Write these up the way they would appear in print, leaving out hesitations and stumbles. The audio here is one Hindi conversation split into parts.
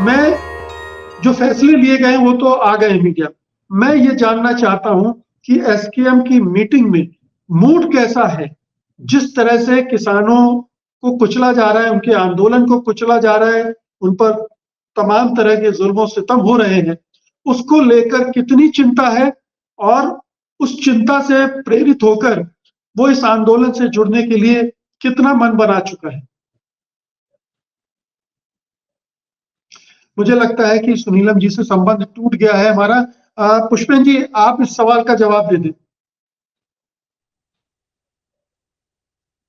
मैं जो फैसले लिए गए वो तो आ गए मीडिया। मैं ये जानना चाहता हूं कि एसकेएम की मीटिंग में मूड कैसा है? जिस तरह से किसानों को कुचला जा रहा है, उनके आंदोलन को कुचला जा रहा है, उन पर तमाम तरह के जुल्म सितम हो रहे हैं, उसको लेकर कितनी चिंता है और उस चिंता से प्रेरित होकर वो इस आंदोलन से जुड़ने के लिए कितना मन बना चुका है? मुझे लगता है कि सुनीलम जी से संबंध टूट गया है हमारा। पुष्पेन जी, आप इस सवाल का जवाब दे दें।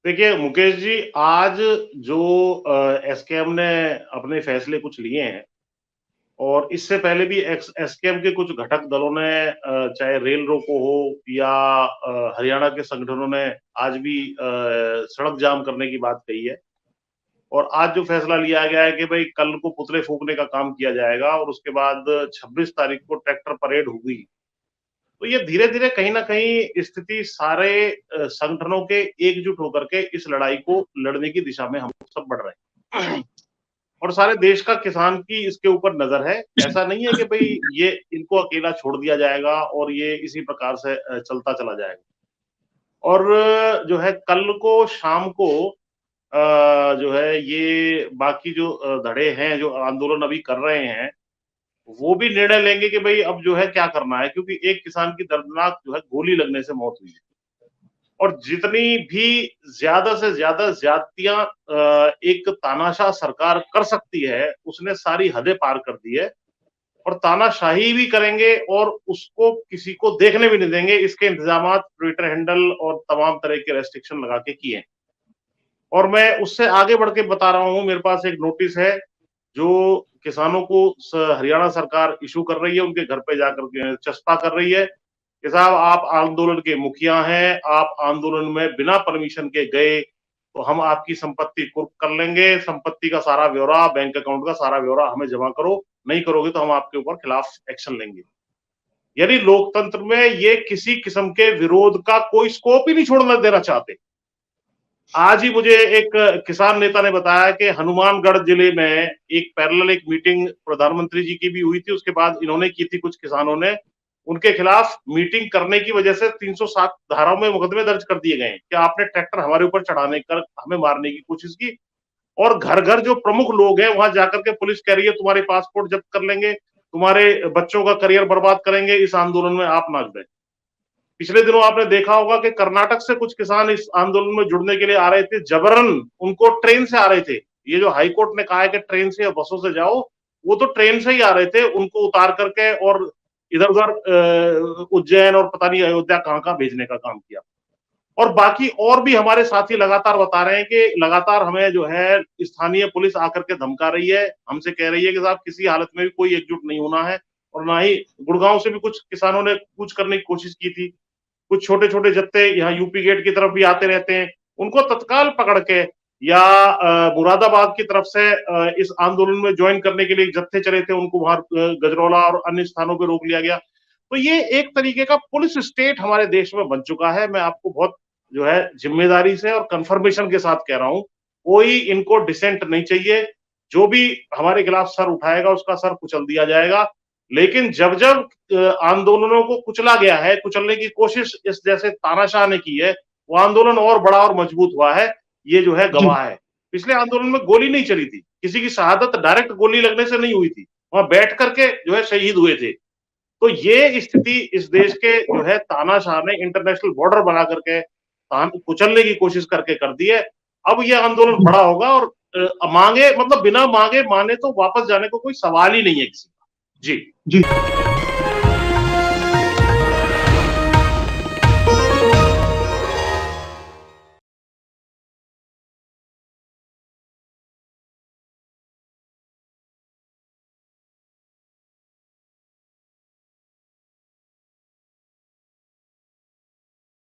देखिए मुकेश जी, आज जो एसकेएम ने अपने फैसले कुछ लिए हैं, और इससे पहले भी एसकेएम के कुछ घटक दलों ने चाहे रेल रोको हो या हरियाणा के संगठनों ने आज भी सड़क जाम करने की बात कही है। और आज जो फैसला लिया गया है कि भाई कल को पुतले फूंकने का काम किया जाएगा और उसके बाद 26 तारीख को ट्रैक्टर परेड होगी, तो ये धीरे धीरे कहीं ना कहीं स्थिति सारे संगठनों के एकजुट होकर के इस लड़ाई को लड़ने की दिशा में हम सब बढ़ रहे हैं। और सारे देश का किसान की इसके ऊपर नजर है। ऐसा नहीं है कि भाई ये इनको अकेला छोड़ दिया जाएगा और ये इसी प्रकार से चलता चला जाएगा। और जो है कल को शाम को जो है ये बाकी जो धड़े हैं जो आंदोलन अभी कर रहे हैं, वो भी निर्णय लेंगे कि भाई अब जो है क्या करना है, क्योंकि एक किसान की दर्दनाक जो है गोली लगने से मौत हुई है। और जितनी भी ज्यादा से ज्यादा ज्यादतियां एक तानाशाह सरकार कर सकती है, उसने सारी हदें पार कर दी है और तानाशाही भी करेंगे और उसको किसी को देखने भी नहीं देंगे। इसके इंतजाम ट्विटर हैंडल और तमाम तरह के रेस्ट्रिक्शन लगा के किए। और मैं उससे आगे बढ़ के बता रहा हूं, मेरे पास एक नोटिस है जो किसानों को हरियाणा सरकार इशू कर रही है, उनके घर पे जाकर के चस्पा कर रही है कि साहब आप आंदोलन के मुखिया हैं, आप आंदोलन में बिना परमिशन के गए तो हम आपकी संपत्ति कुर्क कर लेंगे, संपत्ति का सारा ब्यौरा, बैंक अकाउंट का सारा ब्यौरा हमें जमा करो, नहीं करोगे तो हम आपके ऊपर खिलाफ एक्शन लेंगे। यानी लोकतंत्र में ये किसी किस्म के विरोध का कोई स्कोप ही नहीं छोड़ना देना चाहते। आज ही मुझे एक किसान नेता ने बताया कि हनुमानगढ़ जिले में एक पैरेलल एक मीटिंग प्रधानमंत्री जी की भी हुई थी, उसके बाद इन्होंने की थी, कुछ किसानों ने उनके खिलाफ मीटिंग करने की वजह से 307 धाराओं में मुकदमे दर्ज कर दिए गए हैं कि आपने ट्रैक्टर हमारे ऊपर चढ़ाने कर हमें मारने की कोशिश की। और घर घर जो प्रमुख लोग हैं वहां जाकर के पुलिस कह रही है तुम्हारे पासपोर्ट जब्त कर लेंगे, तुम्हारे बच्चों का करियर बर्बाद करेंगे इस आंदोलन में आप ना जुड़े। पिछले दिनों आपने देखा होगा कि कर्नाटक से कुछ किसान इस आंदोलन में जुड़ने के लिए आ रहे थे, जबरन उनको ट्रेन से आ रहे थे। ये जो हाईकोर्ट ने कहा है कि ट्रेन से या बसों से जाओ, वो तो ट्रेन से ही आ रहे थे, उनको उतार करके और इधर उधर उज्जैन और पता नहीं अयोध्या कहां कहां भेजने का काम किया। और बाकी और भी हमारे साथी लगातार बता रहे हैं कि लगातार हमें जो है स्थानीय पुलिस आकर के धमका रही है, हमसे कह रही है कि साहब किसी हालत में भी कोई एकजुट नहीं होना है। और ना ही गुड़गांव से भी कुछ किसानों ने कूच करने की कोशिश की थी, कुछ छोटे छोटे जत्थे यहाँ यूपी गेट की तरफ भी आते रहते हैं, उनको तत्काल पकड़ के या मुरादाबाद की तरफ से इस आंदोलन में ज्वाइन करने के लिए जत्थे चले थे, उनको वहां गजरौला और अन्य स्थानों पर रोक लिया गया। तो ये एक तरीके का पुलिस स्टेट हमारे देश में बन चुका है। मैं आपको बहुत जो है जिम्मेदारी से और कंफर्मेशन के साथ कह रहा हूं, कोई इनको डिसेंट नहीं चाहिए। जो भी हमारे खिलाफ सर उठाएगा उसका सर कुचल दिया जाएगा। लेकिन जब जब आंदोलनों को कुचला गया है, कुचलने की कोशिश इस जैसे तानाशाह ने की है, वो आंदोलन और बड़ा और मजबूत हुआ है। ये जो है जी। गवाह है। पिछले आंदोलन में गोली नहीं चली थी, किसी की शहादत डायरेक्ट गोली लगने से नहीं हुई थी, वहां बैठ करके जो है शहीद हुए थे। तो ये स्थिति इस देश के जो है तानाशाह ने इंटरनेशनल बॉर्डर बना करके कुचलने की कोशिश करके कर दी है। अब ये आंदोलन बड़ा होगा और मांगे मतलब बिना मांगे माने तो वापस जाने को कोई सवाल ही नहीं है किसी का। जी जी।